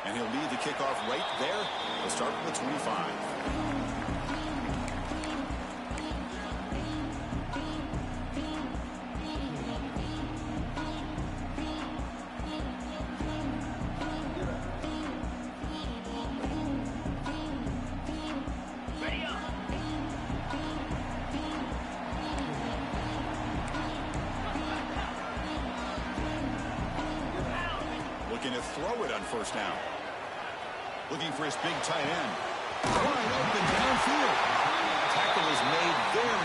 And he'll lead the kickoff right there. We'll start from the 25. Looking to throw it on first down. Looking for his big tight end. Wide open downfield. Tackle is made there.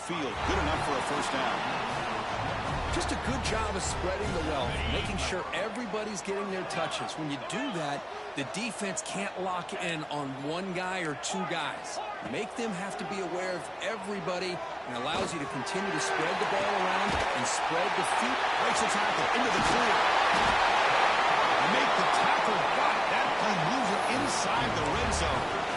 Field, good enough for a first down. Just a good job of spreading the wealth, making sure everybody's getting their touches. When you do that, the defense can't lock in on one guy or two guys. Make them have to be aware of everybody, and allows you to continue to spread the ball around and spread the feet. Breaks the tackle into the clear. Make the tackle, but that play moves it inside the red zone.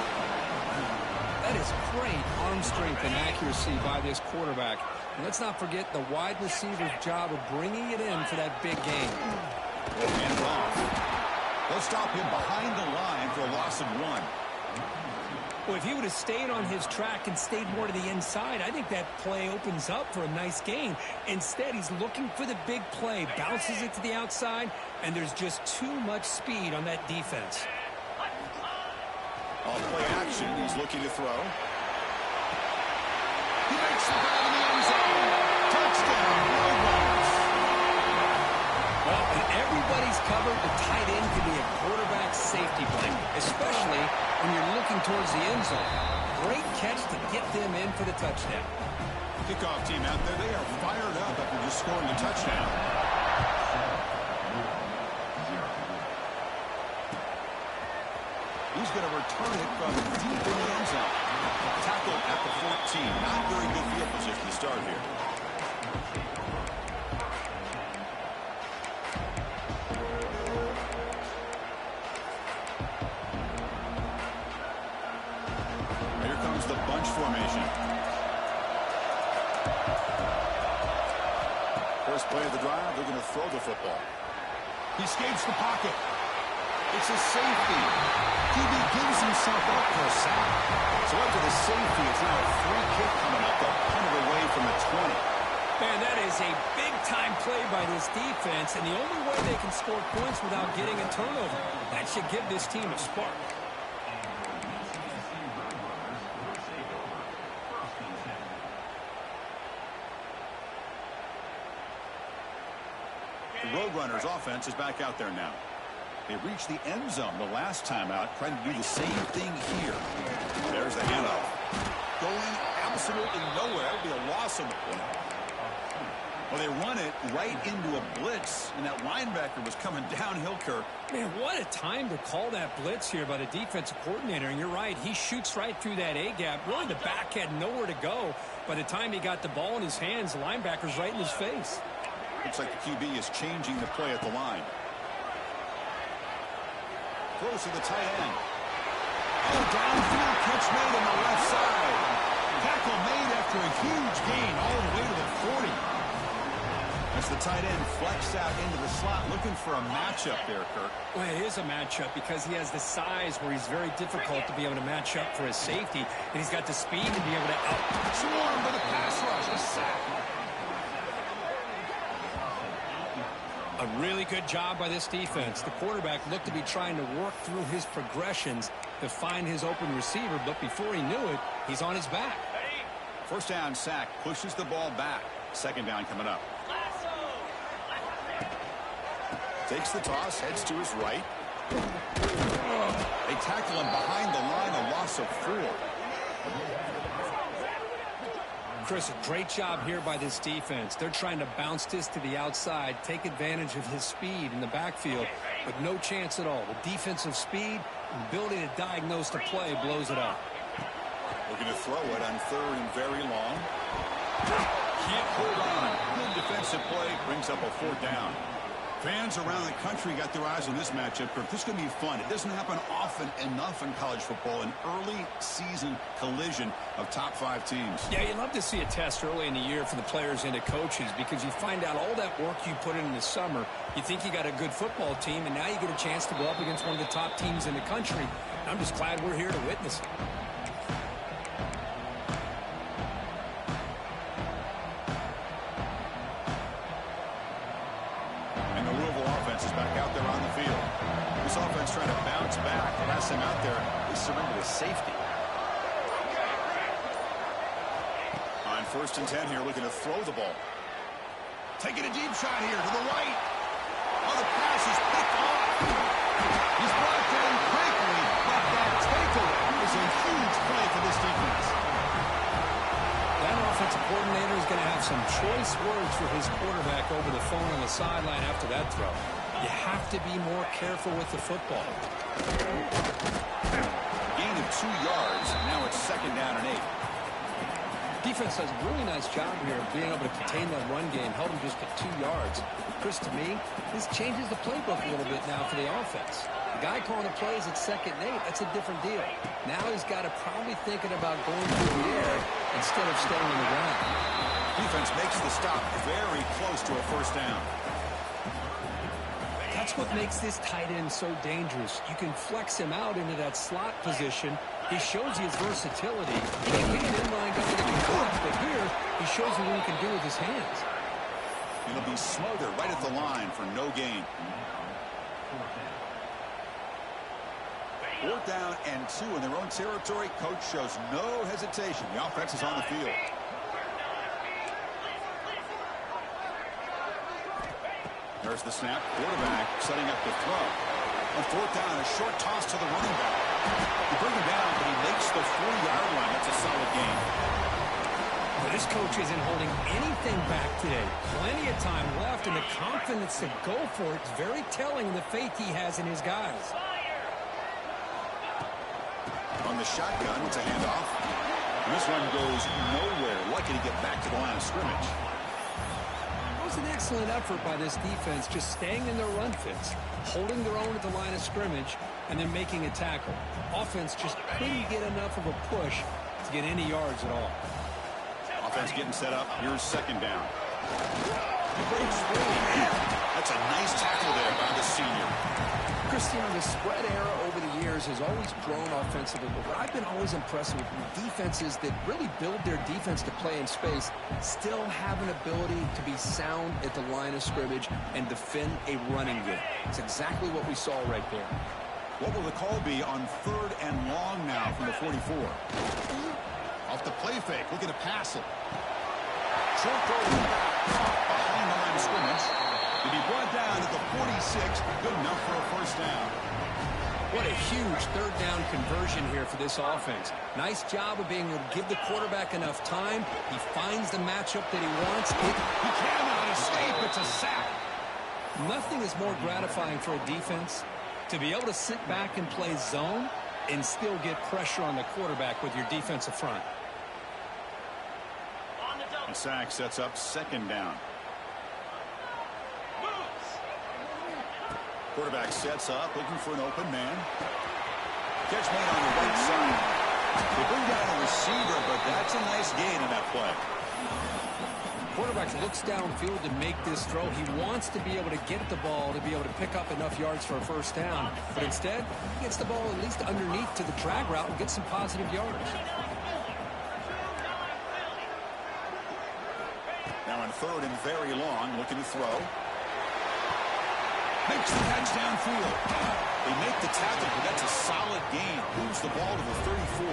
That is great arm strength and accuracy by this quarterback. And let's not forget the wide receiver's job of bringing it in for that big game. And off. They'll stop him behind the line for a loss of 1. Well, if he would have stayed on his track and stayed more to the inside, I think that play opens up for a nice gain. Instead, he's looking for the big play, bounces it to the outside, and there's just too much speed on that defense. Off play action, he's looking to throw. He makes the grab in the end zone. Touchdown, Roadrunners. Well, when everybody's covered, the tight end can be a quarterback safety blanket, especially when you're looking towards the end zone. Great catch to get them in for the touchdown. Kickoff team out there, they are fired up after just scoring a touchdown. He's going to return it from deep in the end zone. Tackle at the 14. Not very good field position to start here. Here comes the bunch formation. First play of the drive, they're going to throw the football. He escapes the pocket. It's a safety. QB gives himself up for a sack. So after the safety, it's now a free kick coming up. They'll punt it away from the 20. Man, that is a big-time play by this defense, and the only way they can score points without getting a turnover. That should give this team a spark. The Roadrunners offense is back out there now. They reached the end zone the last time out, trying to do the same thing here. There's the handoff. Going absolutely nowhere. It'll be a loss on the play. Well, they run it right into a blitz, and that linebacker was coming downhill, Kirk. Man, what a time to call that blitz here by the defensive coordinator. And you're right, he shoots right through that A-gap. Really, the back had nowhere to go. By the time he got the ball in his hands, the linebacker's right in his face. Looks like the QB is changing the play at the line. Throws to the tight end. Oh, downfield catch made on the left side. Tackle made after a huge gain all the way to the 40. As the tight end flexed out into the slot, looking for a matchup there, Kirk. Well, it is a matchup because he has the size where he's very difficult to be able to match up for his safety, and he's got the speed to be able to swarm for the pass rush. A sack. A really good job by this defense. The quarterback looked to be trying to work through his progressions to find his open receiver, but before he knew it, he's on his back. First down sack, pushes the ball back. Second down coming up. Takes the toss, heads to his right. They tackle him behind the line, a loss of 4. Chris, a great job here by this defense. They're trying to bounce this to the outside, take advantage of his speed in the backfield, but no chance at all. The defensive speed and ability to diagnose the play blows it up. Looking to throw it on 3rd and very long. Can't hold on. Good defensive play. Brings up a 4th down. Fans around the country got their eyes on this matchup. This is going to be fun. It doesn't happen often enough in college football. An early season collision of top 5 teams. Yeah, you'd love to see a test early in the year for the players and the coaches because you find out all that work you put in the summer. You think you got a good football team, and now you get a chance to go up against one of the top teams in the country. I'm just glad we're here to witness it. Is back out there on the field. This offense trying to bounce back. The last time out there, they surrendered a safety. On 1st and 10 here, looking to throw the ball. Taking a deep shot here to the right. Oh, the pass is picked off. He's brought down quickly, but that takeaway is a huge play for this defense. That offensive coordinator is going to have some choice words for his quarterback over the phone on the sideline after that throw. You have to be more careful with the football. Gain of 2 yards. Now it's 2nd down and 8. Defense does a really nice job here of being able to contain that run game, held him just to 2 yards. Chris, to me, this changes the playbook a little bit now for the offense. The guy calling the plays at 2nd and 8, that's a different deal. Now he's got to probably thinking about going through the air instead of staying on the ground. Defense makes the stop very close to a 1st down. That's what makes this tight end so dangerous. You can flex him out into that slot position. He shows you his versatility. He can be an inline guy that can block, but here he shows you what he can do with his hands. It'll be smothered right at the line for no gain. 4th down and 2 in their own territory. Coach shows no hesitation. The offense is on the field. There's the snap. Quarterback setting up the throw. On 4th down, a short toss to the running back. They bring him down, but he makes the 40-yard line. That's a solid gain. Well, this coach isn't holding anything back today. Plenty of time left, and the confidence to go for it is very telling in the faith he has in his guys. On the shotgun, it's a handoff. And this one goes nowhere. Lucky to get back to the line of scrimmage. It was an excellent effort by this defense, just staying in their run fits, holding their own at the line of scrimmage, and then making a tackle. Offense just couldn't get enough of a push to get any yards at all. Offense getting set up. Here's 2nd down. That's a nice tackle there by the senior. Christian, the spread era over the years has always grown offensively, but what I've been always impressed with defenses that really build their defense to play in space still have an ability to be sound at the line of scrimmage and defend a running game. It's exactly what we saw right there. What will the call be on 3rd and long now from the 44? Off the play fake, looking to pass it. Short throw behind the line of scrimmage. To be brought down at the 46, good enough for a 1st down. What a huge 3rd down conversion here for this offense. Nice job of being able to give the quarterback enough time. He finds the matchup that he wants. He cannot escape. It's a sack. Nothing is more gratifying for a defense to be able to sit back and play zone and still get pressure on the quarterback with your defensive front. The sack sets up 2nd down. Quarterback sets up, looking for an open man. Catch made on the right side. They bring down a receiver, but that's a nice gain in that play. Quarterback looks downfield to make this throw. He wants to be able to get the ball to be able to pick up enough yards for a 1st down. But instead, he gets the ball at least underneath to the drag route and gets some positive yards. Now on 3rd and very long, looking to throw. Makes the catch downfield. They make the tackle, but that's a solid gain. Moves the ball to the 34.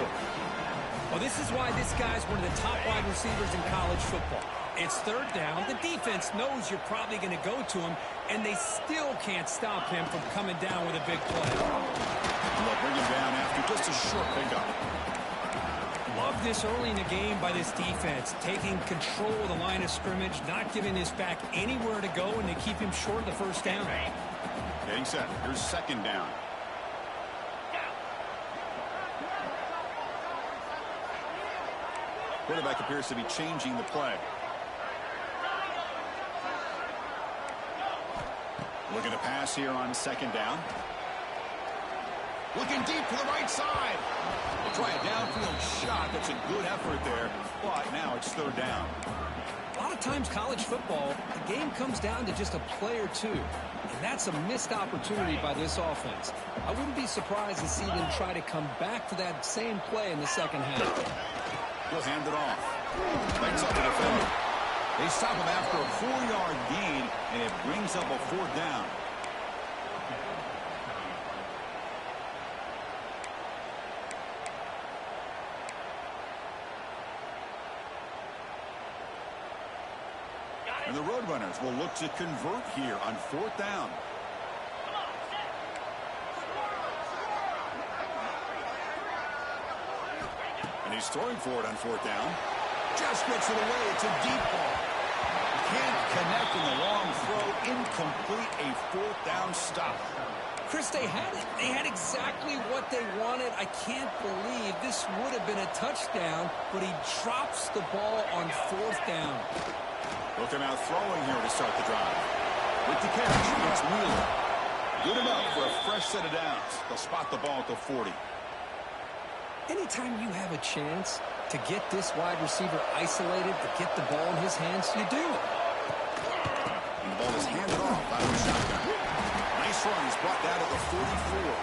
Well, this is why this guy's one of the top wide receivers in college football. It's 3rd down. The defense knows you're probably going to go to him, and they still can't stop him from coming down with a big play. They'll bring him down after just a short pickup. Love this early in the game by this defense, taking control of the line of scrimmage, not giving this back anywhere to go, and they keep him short of the first down. Getting set. Here's second down. Quarterback appears to be changing the play. Looking to pass here on second down. Looking deep to the right side. They try a downfield shot. That's a good effort there, but now it's third down. A lot of times college football, the game comes down to just a play or two, and that's a missed opportunity by this offense. I wouldn't be surprised to see them try to come back to that same play in the second half. He'll hand it off. Lights up the defender. They stop him after a 4-yard gain, and it brings up a fourth down. And the Roadrunners will look to convert here on fourth down. And he's throwing for it on fourth down. Just gets it away. It's a deep ball. Can't connect in the long throw. Incomplete. A fourth down stop. Chris, they had it. They had exactly what they wanted. I can't believe this would have been a touchdown, but he drops the ball on fourth down. Looking out throwing here to start the drive. With the catch, it's Wheeler. Good enough for a fresh set of downs. They'll spot the ball at the 40. Anytime you have a chance to get this wide receiver isolated, to get the ball in his hands, you do it. And the ball is handed off out of the shotgun. Nice run. He's brought down at the 44.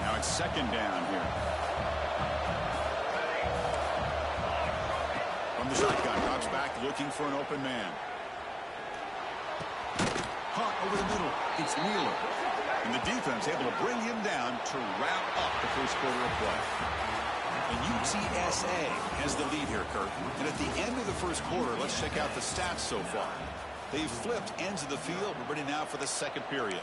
Now it's second down here. From the shotgun, drops back looking for an open man. Hunt over the middle. It's Wheeler. And the defense able to bring him down to wrap up the first quarter of play. And UTSA has the lead here, Kurt. And at the end of the first quarter, let's check out the stats so far. They've flipped ends of the field. We're ready now for the second period.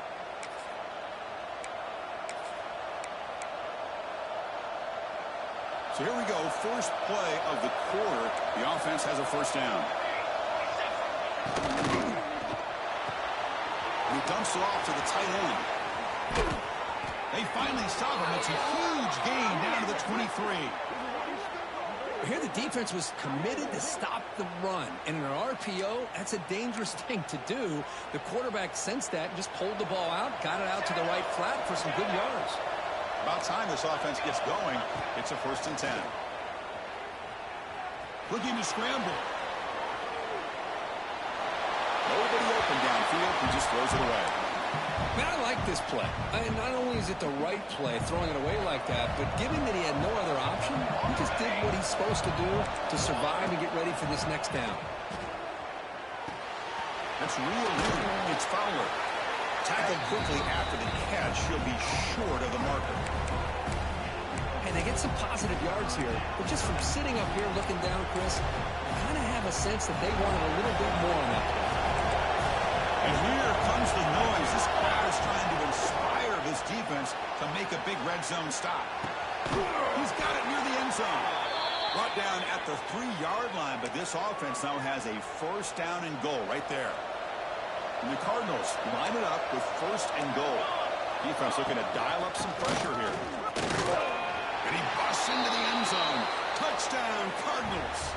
So here we go. First play of the quarter. The offense has a first down. He dumps it off to the tight end. They finally stop him. It's a huge gain down to the 23. Here the defense was committed to stop the run. And in an RPO, that's a dangerous thing to do. The quarterback sensed that and just pulled the ball out, got it out to the right flat for some good yards. About time this offense gets going. It's a 1st and 10. Looking to scramble. Nobody open downfield. He just throws it away. Man, I like this play. And not only is it the right play, throwing it away like that, but given that he had no other option, he just did what he's supposed to do to survive and get ready for this next down. That's real. It's Fowler. Tackled quickly after the catch. He'll be short of the marker. And they get some positive yards here, but just from sitting up here looking down, Chris, I kind of have a sense that they wanted a little bit more on that play. And here comes the noise. This crowd is trying to inspire this defense to make a big red zone stop. He's got it near the end zone. Brought down at the 3-yard line, but this offense now has a first down and goal right there. And the Cardinals line it up with 1st and goal. Defense looking to dial up some pressure here. And he busts into the end zone. Touchdown, Cardinals.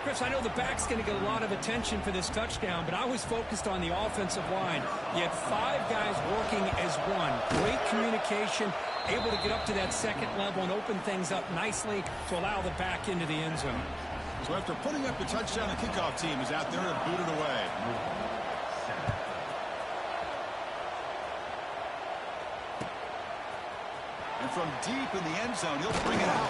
Chris, I know the back's going to get a lot of attention for this touchdown, but I was focused on the offensive line. You had 5 guys working as one. Great communication, able to get up to that second level and open things up nicely to allow the back into the end zone. So after putting up the touchdown, the kickoff team is out there to boot it away. And from deep in the end zone, he'll bring it out.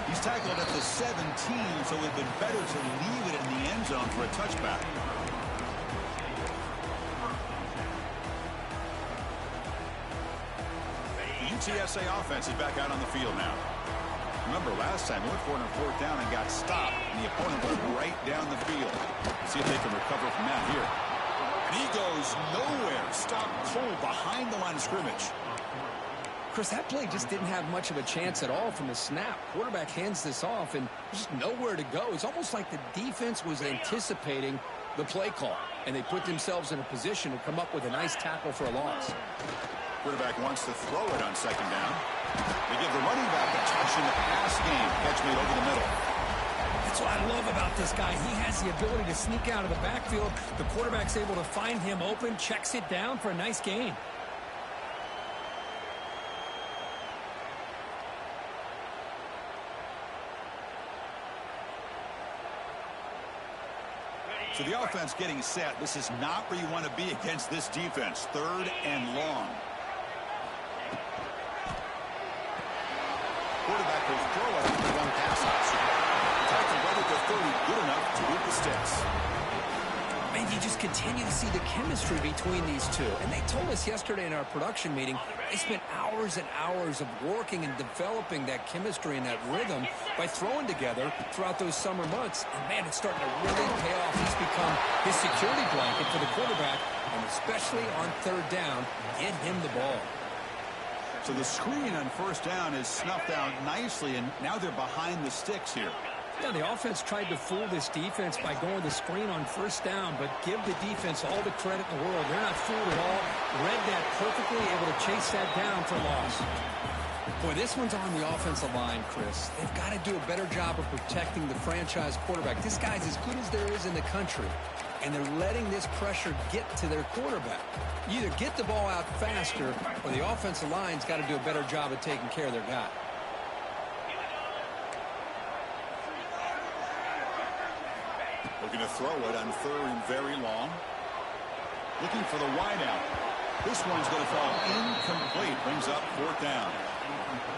He's tackled at the 17, so it would have been better to leave it in the end zone for a touchback. The UTSA offense is back out on the field now. Remember, last time, he went for it on 4th down and got stopped, and the opponent went right down the field. See if they can recover from that here. And he goes goes nowhere. Stop cold behind the line of scrimmage. Chris, that play just didn't have much of a chance at all from the snap. Quarterback hands this off, and there's just nowhere to go. It's almost like the defense was anticipating the play call, and they put themselves in a position to come up with a nice tackle for a loss. Quarterback wants to throw it on second down. They give the running back a touch in the pass game. Catch made over the middle. That's what I love about this guy. He has the ability to sneak out of the backfield. The quarterback's able to find him open, checks it down for a nice gain. So the offense getting set. This is not where you want to be against this defense. 3rd and long. Quarterback will throw it after one pass option. Tackle right at the 30, good enough to beat the sticks. And you just continue to see the chemistry between these two. And they told us yesterday in our production meeting, they spent hours and hours of working and developing that chemistry and that rhythm by throwing together throughout those summer months. And, man, it's starting to really pay off. He's become his security blanket for the quarterback, and especially on 3rd down, get him the ball. So the screen on 1st down is snuffed out nicely, and now they're behind the sticks here. Yeah, the offense tried to fool this defense by going the screen on 1st down, but give the defense all the credit in the world. They're not fooled at all. Read that perfectly, able to chase that down for loss. Boy, this one's on the offensive line, Chris. They've got to do a better job of protecting the franchise quarterback. This guy's as good as there is in the country, and they're letting this pressure get to their quarterback. You either get the ball out faster, or the offensive line's got to do a better job of taking care of their guy. Looking to throw it on 3rd and very long. Looking for the wideout. This one's going to fall incomplete. Brings up 4th down.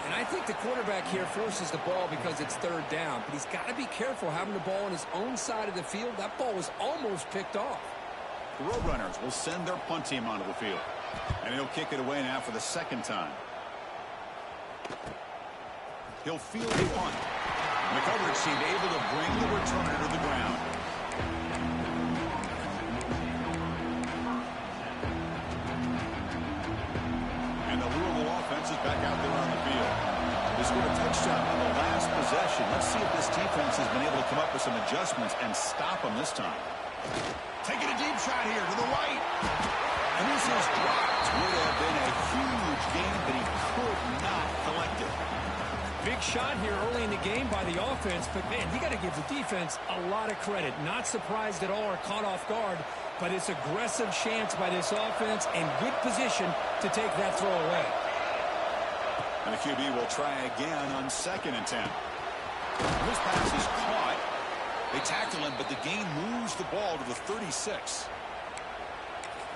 And I think the quarterback here forces the ball because it's 3rd down. But he's got to be careful having the ball on his own side of the field. That ball was almost picked off. The Roadrunners will send their punt team onto the field. And he'll kick it away now for the 2nd time. He'll field the punt. And the coverage team able to bring the returner to the ground. And the Louisville offense is back out there on the field. They scored a touchdown on the last possession. Let's see if this defense has been able to come up with some adjustments and stop them this time. Taking a deep shot here to the right. And this is dropped. Would have been a huge gain, but he could not collect it. Big shot here early in the game by the offense, but, man, you got to give the defense a lot of credit. Not surprised at all or caught off guard, but it's aggressive chance by this offense and good position to take that throw away. And the QB will try again on 2nd and 10. This pass is caught. They tackle him, but the gain moves the ball to the 36.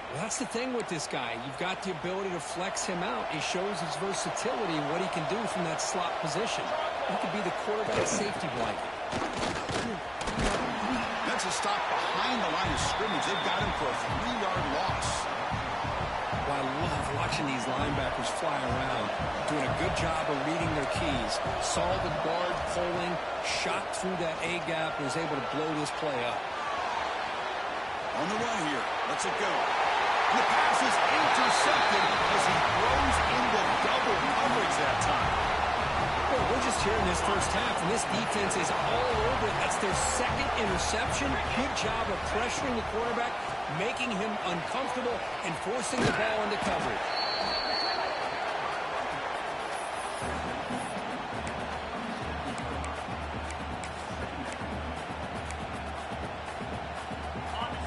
Well, that's the thing with this guy. You've got the ability to flex him out. He shows his versatility and what he can do from that slot position. He could be the quarterback safety blanket. That's a stop behind the line of scrimmage. They've got him for a 3-yard loss. Well, I love watching these linebackers fly around, doing a good job of reading their keys. Saw the guard pulling, shot through that A-gap, and was able to blow this play up. On the run here. Let's it go. The pass is intercepted as he throws into double coverage that time. Well, we're just here in this 1st half, and this defense is all over it. That's their 2nd interception. Good job of pressuring the quarterback, making him uncomfortable, and forcing the ball into coverage.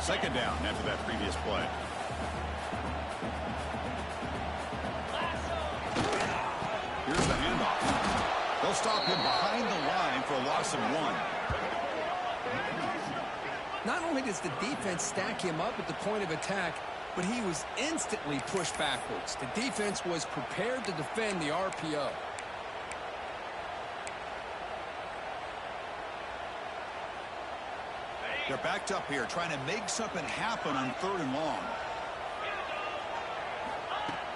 Second down after that previous play. Here's the handoff. They'll stop him behind the line for a loss of 1. Not only does the defense stack him up at the point of attack, but he was instantly pushed backwards. The defense was prepared to defend the RPO. They're backed up here, trying to make something happen on 3rd and long.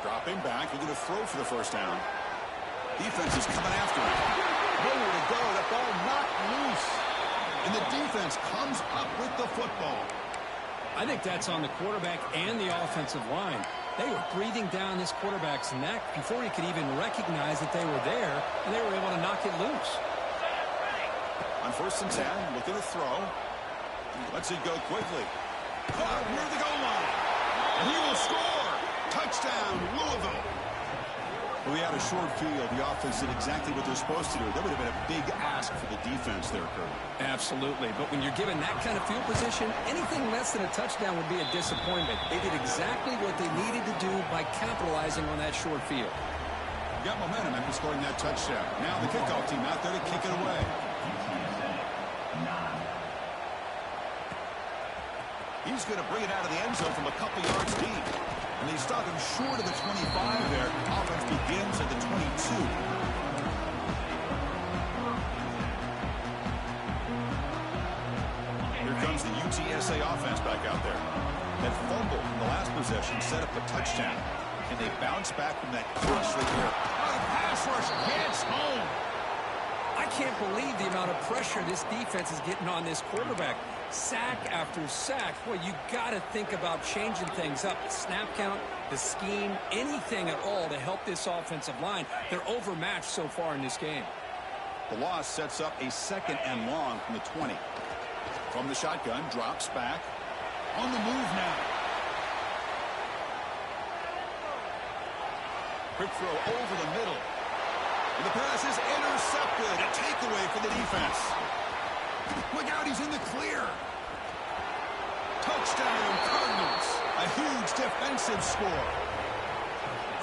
Dropping back, looking to throw for the 1st down. Defense is coming after him. Nowhere to go, that ball knocked loose. And the defense comes up with the football. I think that's on the quarterback and the offensive line. They were breathing down this quarterback's neck before he could even recognize that they were there, and they were able to knock it loose. On 1st and 10, looking to throw. Lets it go quickly. Caught near the goal line. And he will score. Touchdown, Louisville. We had a short field. The offense did exactly what they're supposed to do. That would have been a big ask for the defense there, Kurt. Absolutely. But when you're given that kind of field position, anything less than a touchdown would be a disappointment. They did exactly what they needed to do by capitalizing on that short field. Got momentum after scoring that touchdown. Now the kickoff team out there to kick it away. He's going to bring it out of the end zone from a couple yards deep. And they stop him short of the 25 there. Offense begins at the 22. Here comes the UTSA offense back out there. That fumble from the last possession set up a touchdown. And they bounce back from that crush right here. Oh, the pass rush gets home. I can't believe the amount of pressure this defense is getting on this quarterback. Sack after sack. Well, you got to think about changing things up. The snap count, the scheme, anything at all to help this offensive line. They're overmatched so far in this game. The loss sets up a 2nd and long from the 20. From the shotgun, drops back. On the move now. Quick throw over the middle. And the pass is intercepted. A takeaway for the defense. Look out, he's in the clear. Touchdown, Cardinals. A huge defensive score.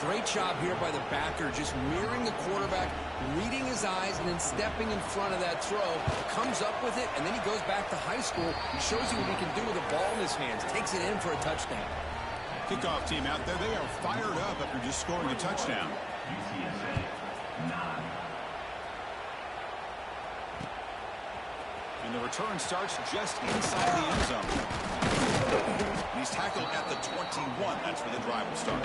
Great job here by the backer, just mirroring the quarterback, reading his eyes, and then stepping in front of that throw. Comes up with it, and then he goes back to high school and shows you what he can do with a ball in his hands. Takes it in for a touchdown. Kickoff team out there, they are fired up after just scoring a touchdown. And the return starts just inside the end zone. He's tackled at the 21. That's where the drive will start.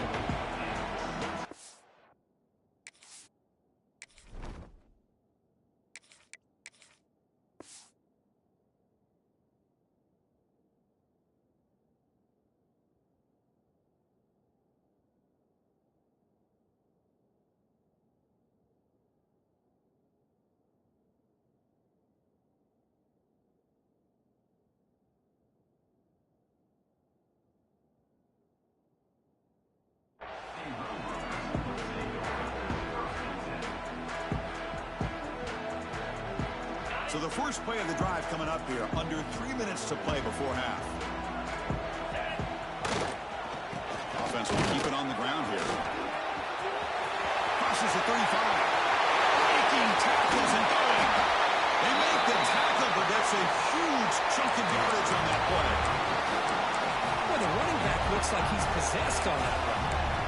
So the first play of the drive coming up here, under 3 minutes to play before half. Offense will keep it on the ground here. Crosses the 35. Breaking tackles and going. They make the tackle, but that's a huge chunk of yardage on that play. Well, the running back looks like he's possessed on that run.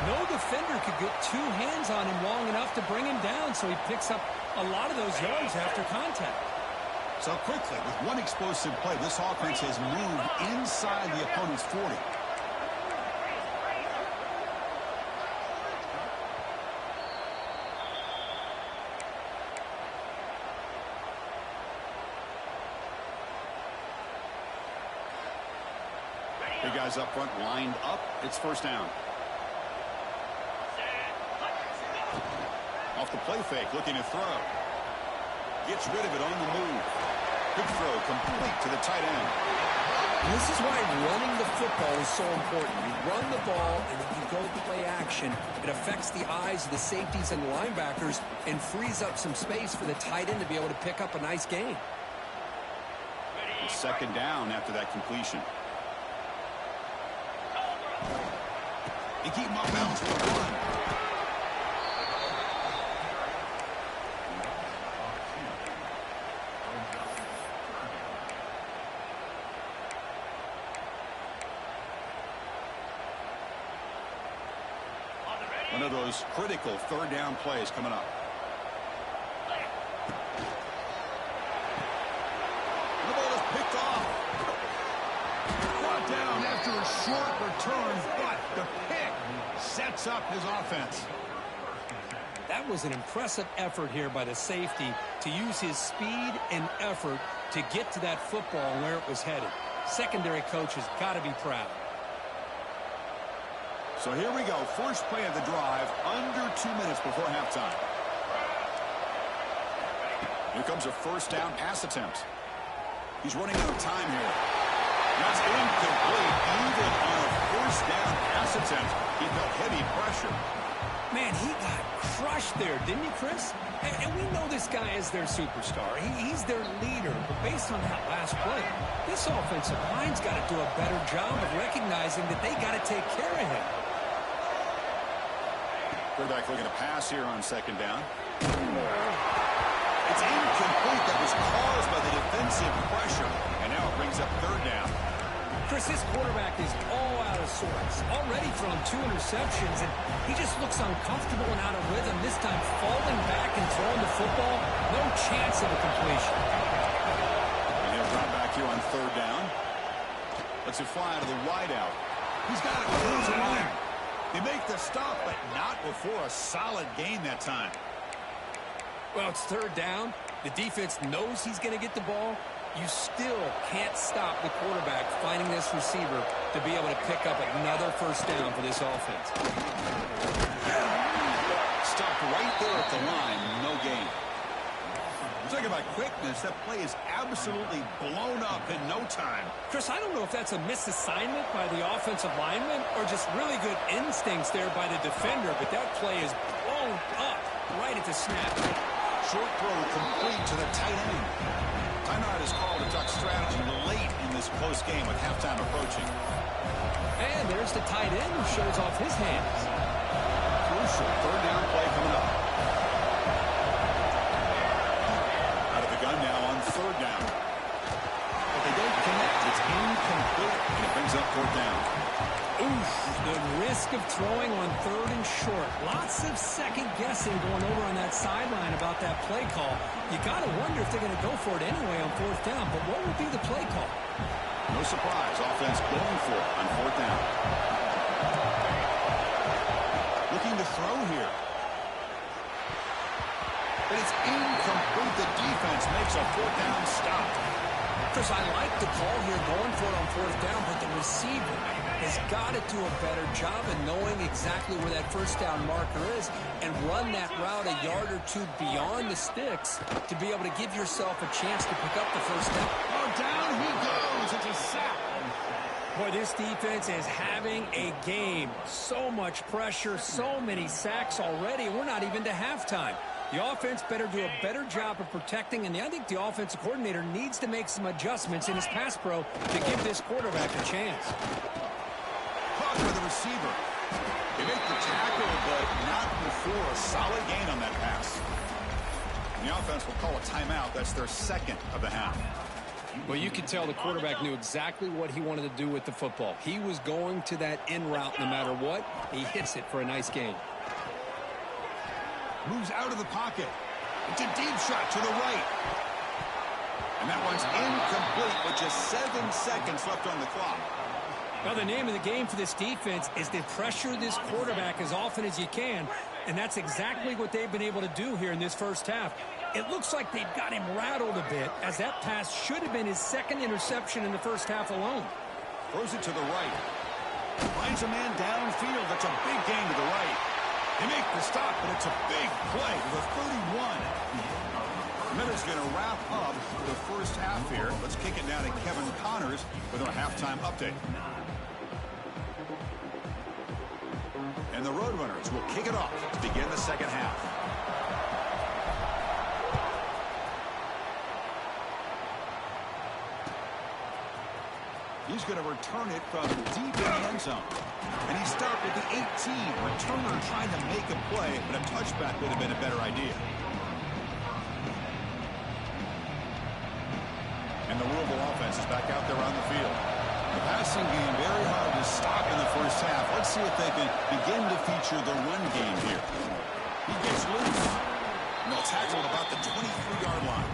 No defender could get 2 hands on him long enough to bring him down, so he picks up a lot of those yards after contact. So quickly, with one explosive play, this offense has moved inside the opponent's 40. Big guys up front lined up. It's first down. Off the play fake, looking to throw. Gets rid of it on the move. Good throw, complete to the tight end. And this is why running the football is so important. You run the ball and you go play action. It affects the eyes of the safeties and the linebackers and frees up some space for the tight end to be able to pick up a nice gain. Second down after that completion. They keep him off bounds for a run. One of those critical third down plays coming up. The ball is picked off. Brought down after a short return, but the pick sets up his offense. That was an impressive effort here by the safety to use his speed and effort to get to that football and where it was headed. Secondary coach has got to be proud. So here we go. First play of the drive, under 2 minutes before halftime. Here comes a first down pass attempt. He's running out of time here. That's incomplete. Even on a first down pass attempt, he felt heavy pressure. Man, he got crushed there, didn't he, Chris? And we know this guy is their superstar. He's their leader. But based on that last play, this offensive line's got to do a better job of recognizing that they got to take care of him. Quarterback looking to pass here on second down. It's incomplete. That was caused by the defensive pressure. And now it brings up third down. Chris, this quarterback is all out of sorts. Already thrown 2 interceptions, and he just looks uncomfortable and out of rhythm. This time falling back and throwing the football. No chance of a completion. And he'll drop back here on third down. Lets it fly to the wideout. He's got it close line. They make the stop, but not before a solid gain that time. Well, it's third down. The defense knows he's going to get the ball. You still can't stop the quarterback finding this receiver to be able to pick up another first down for this offense. Stopped right there at the line. No gain. Talk about quickness. That play is absolutely blown up in no time. Chris, I don't know if that's a misassignment by the offensive lineman or just really good instincts there by the defender, but that play is blown up right at the snap. Short throw complete to the tight end. Timeout is called to talk strategy late in this close game with halftime approaching. And there's the tight end who shows off his hands. Crucial third down play coming up. Out of the gun now on third down. But they don't connect. It's incomplete. And it brings up fourth down. Oof, the risk of throwing on third and short. Lots of second guessing going over on that sideline about that play call. You got to wonder if they're going to go for it anyway on fourth down. But what would be the play call? No surprise. Offense going for it on fourth down. Looking to throw here. But it's incomplete. The defense makes a fourth down stop. Chris, I like the call here going for it on fourth down, but the receiver has got to do a better job of knowing exactly where that first down marker is and run that route a yard or two beyond the sticks to be able to give yourself a chance to pick up the first down. Oh, down he goes. It's a sack. Boy, this defense is having a game. So much pressure, so many sacks already. We're not even to halftime. The offense better do a better job of protecting, and I think the offensive coordinator needs to make some adjustments in his pass pro to give this quarterback a chance. Caught by the receiver. They make the tackle, but not before a solid gain on that pass. And the offense will call a timeout. That's their second of the half. Well, you could tell the quarterback knew exactly what he wanted to do with the football. He was going to that in route no matter what. He hits it for a nice gain. Moves out of the pocket. It's a deep shot to the right. And that one's incomplete with just 7 seconds left on the clock. Well, the name of the game for this defense is to pressure this quarterback as often as you can, and that's exactly what they've been able to do here in this first half. It looks like they've got him rattled a bit, as that pass should have been his second interception in the first half alone. Throws it to the right. Finds a man downfield. That's a big gain to the right. They make the stop, but it's a big play with a 31. Minutes going to wrap up the first half here. Let's kick it down to Kevin Connors with our halftime update. And the Roadrunners will kick it off to begin the second half. He's going to return it from deep in the end zone. And he started with the 18. Returner trying to make a play, but a touchback would have been a better idea. And the Louisville offense is back out there on the field. The passing game very hard to stop in the first half. Let's see if they can begin to feature the run game here. He gets loose. And they'll tackle at about the 23-yard line.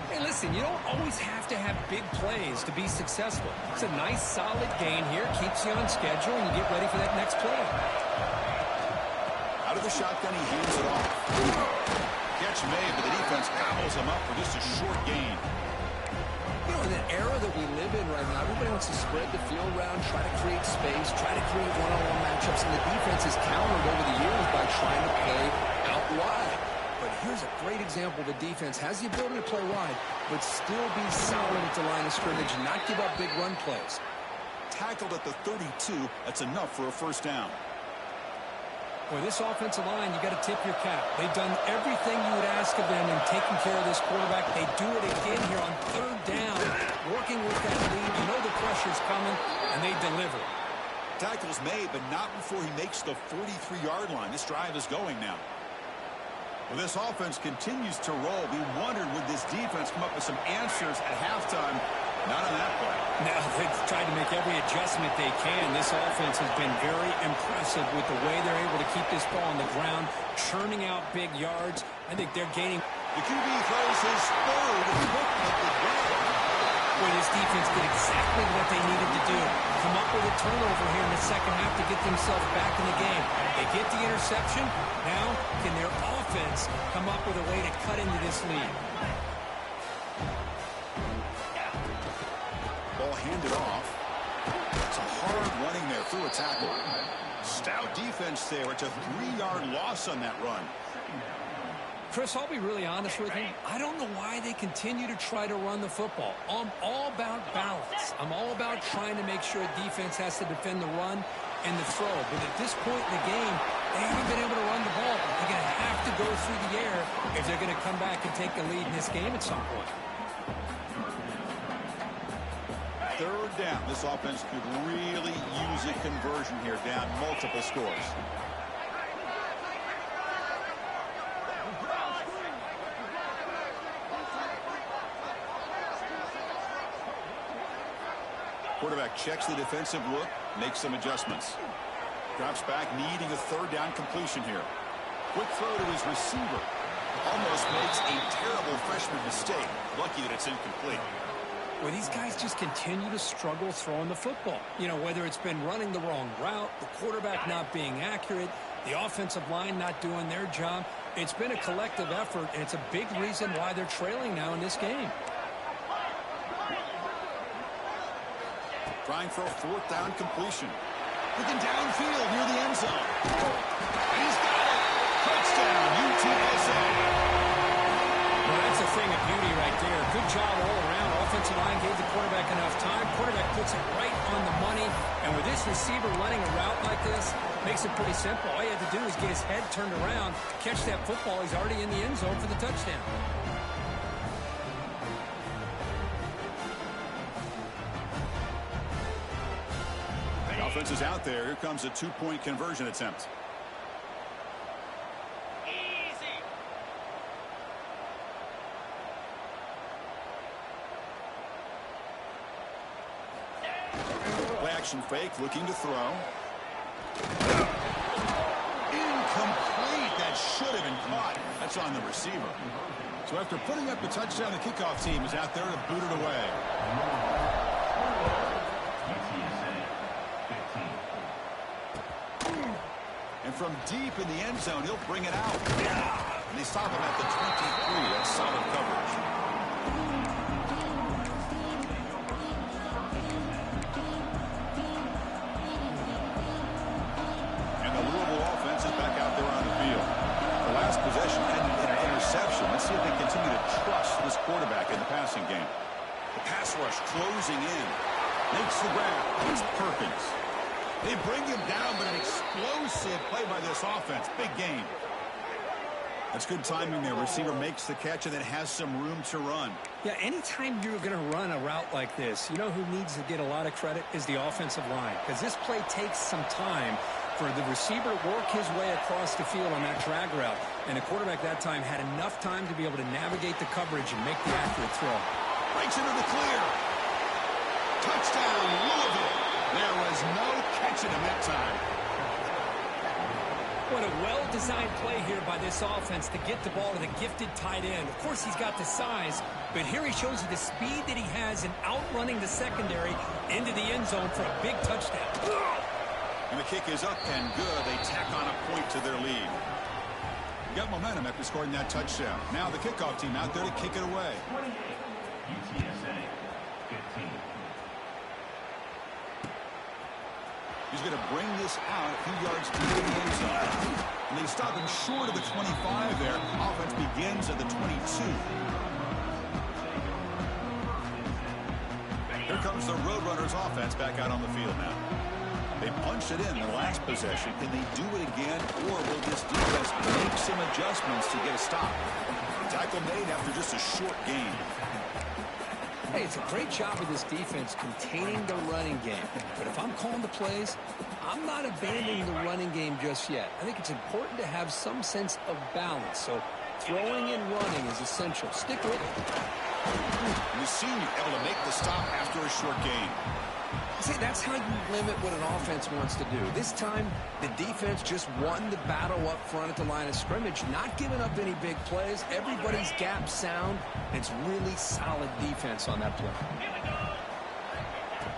Hey, listen, you don't always have to have big plays to be successful. It's a nice, solid gain here. Keeps you on schedule, and you get ready for that next play. Out of the shotgun, he hands it off. Catch made, but the defense gobbles him up for just a short gain. You know, In an era that we live in right now, everybody wants to spread the field around, try to create space, try to create one-on-one matchups, and the defense has countered over the years by trying to play out wide. But here's a great example. The defense has the ability to play wide, but still be solid at the line of scrimmage and not give up big run plays. Tackled at the 32, that's enough for a first down. Boy, this offensive line, you got to tip your cap. They've done everything you would ask of them in taking care of this quarterback. They do it again here on third down, working with that lead. You know the pressure's coming, and they deliver. Tackle's made, but not before he makes the 43-yard line. This drive is going now. Well, this offense continues to roll. We wondered, would this defense come up with some answers at halftime? Not on that play. Now, they've tried to make every adjustment they can. This offense has been very impressive with the way they're able to keep this ball on the ground, churning out big yards. I think they're gaining. The QB throws his third hook of the day. Boy, this defense did exactly what they needed to do. Come up with a turnover here in the second half to get themselves back in the game. They get the interception. Now, can their offense come up with a way to cut into this lead? Ball handed off. It's a hard running there through a tackle. Stout defense there. It's a 3-yard loss on that run. Chris, I'll be really honest with you. I don't know why they continue to try to run the football. I'm all about balance. I'm all about trying to make sure defense has to defend the run and the throw. But at this point in the game, they haven't been able to run the ball. They're going to have to go through the air if they're going to come back and take the lead in this game at some point. Third down. This offense could really use a conversion here, down multiple scores. Quarterback checks the defensive look, makes some adjustments. Drops back, needing a third down completion here. Quick throw to his receiver. Almost makes a terrible freshman mistake. Lucky that it's incomplete. Well, these guys just continue to struggle throwing the football. You know, whether it's been running the wrong route, the quarterback not being accurate, the offensive line not doing their job. It's been a collective effort, and it's a big reason why they're trailing now in this game. Trying for a fourth down completion. Looking downfield near the end zone. And he's got it. Touchdown, UTSA. Well, that's a thing of beauty right there. Good job all around. Offensive line gave the quarterback enough time. Quarterback puts it right on the money. And with this receiver running a route like this, makes it pretty simple. All you have to do is get his head turned around, catch that football. He's already in the end zone for the touchdown. Offense is out there. Here comes a two-point conversion attempt. Easy. Play action fake, looking to throw. Incomplete. That should have been caught. That's on the receiver. So after putting up the touchdown, the kickoff team is out there to boot it away. And from deep in the end zone, he'll bring it out. And they stop him at the 23. That's solid coverage. And the Louisville offense is back out there on the field. The last possession ended in an interception. Let's see if they continue to trust this quarterback in the passing game. The pass rush closing in. Makes the grab. It's Perkins. They bring him down, but an explosive play by this offense. Big game. That's good timing there. Receiver makes the catch and then has some room to run. Yeah, anytime you're going to run a route like this, you know who needs to get a lot of credit is the offensive line. Because this play takes some time for the receiver to work his way across the field on that drag route. And the quarterback that time had enough time to be able to navigate the coverage and make the accurate throw. Breaks into the clear. Touchdown, Louisville. There was no catching him that time. What a well-designed play here by this offense to get the ball to the gifted tight end. Of course, he's got the size, but here he shows you the speed that he has in outrunning the secondary into the end zone for a big touchdown. And the kick is up and good. They tack on a point to their lead. Got momentum after scoring that touchdown. Now the kickoff team out there to kick it away. He's going to bring this out a few yards deep in the end zone. And they stop him short of the 25 there. Offense begins at the 22. Here comes the Roadrunners offense back out on the field now. They punched it in the last possession. Can they do it again, or will this defense make some adjustments to get a stop? Tackle made after just a short gain. Hey, it's a great job of this defense containing the running game. But if I'm calling the plays, I'm not abandoning the running game just yet. I think it's important to have some sense of balance. So throwing and running is essential. Stick with it. And the senior able to make the stop after a short gain. See, that's how you limit what an offense wants to do. This time, the defense just won the battle up front at the line of scrimmage, not giving up any big plays. Everybody's gap sound. It's really solid defense on that play.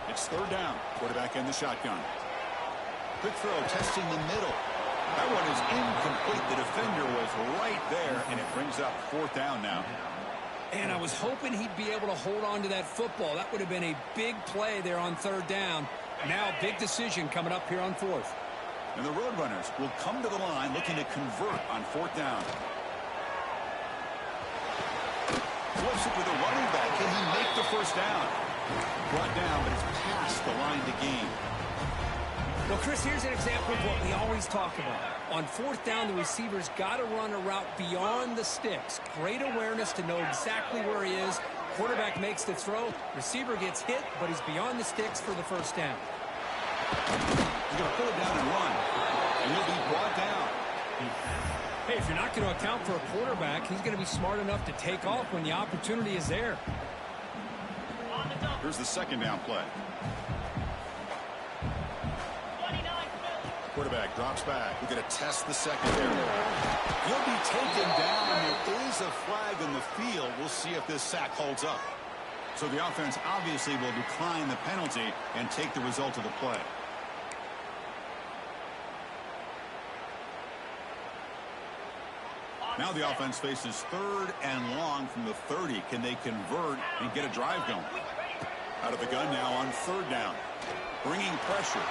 It's third down. Quarterback in the shotgun. Quick throw, testing the middle. That one is incomplete. The defender was right there, and it brings up fourth down now. And I was hoping he'd be able to hold on to that football. That would have been a big play there on third down. Now, big decision coming up here on fourth. And the Roadrunners will come to the line looking to convert on fourth down. Flips it with a running back. Can he make the first down? Brought down, but it's past the line to gain. Well, Chris, here's an example of what we always talk about. On fourth down, the receiver's got to run a route beyond the sticks. Great awareness to know exactly where he is. Quarterback makes the throw. Receiver gets hit, but he's beyond the sticks for the first down. He's going to pull it down and run. And he'll be brought down. Hey, if you're not going to account for a quarterback, he's going to be smart enough to take off when the opportunity is there. Here's the second down play. Quarterback drops back. We're going to test the secondary. He'll be taken down. There is a flag in the field. We'll see if this sack holds up. So the offense obviously will decline the penalty and take the result of the play. Now the offense faces third and long from the 30. Can they convert and get a drive going? Out of the gun now on third down. Bringing pressure.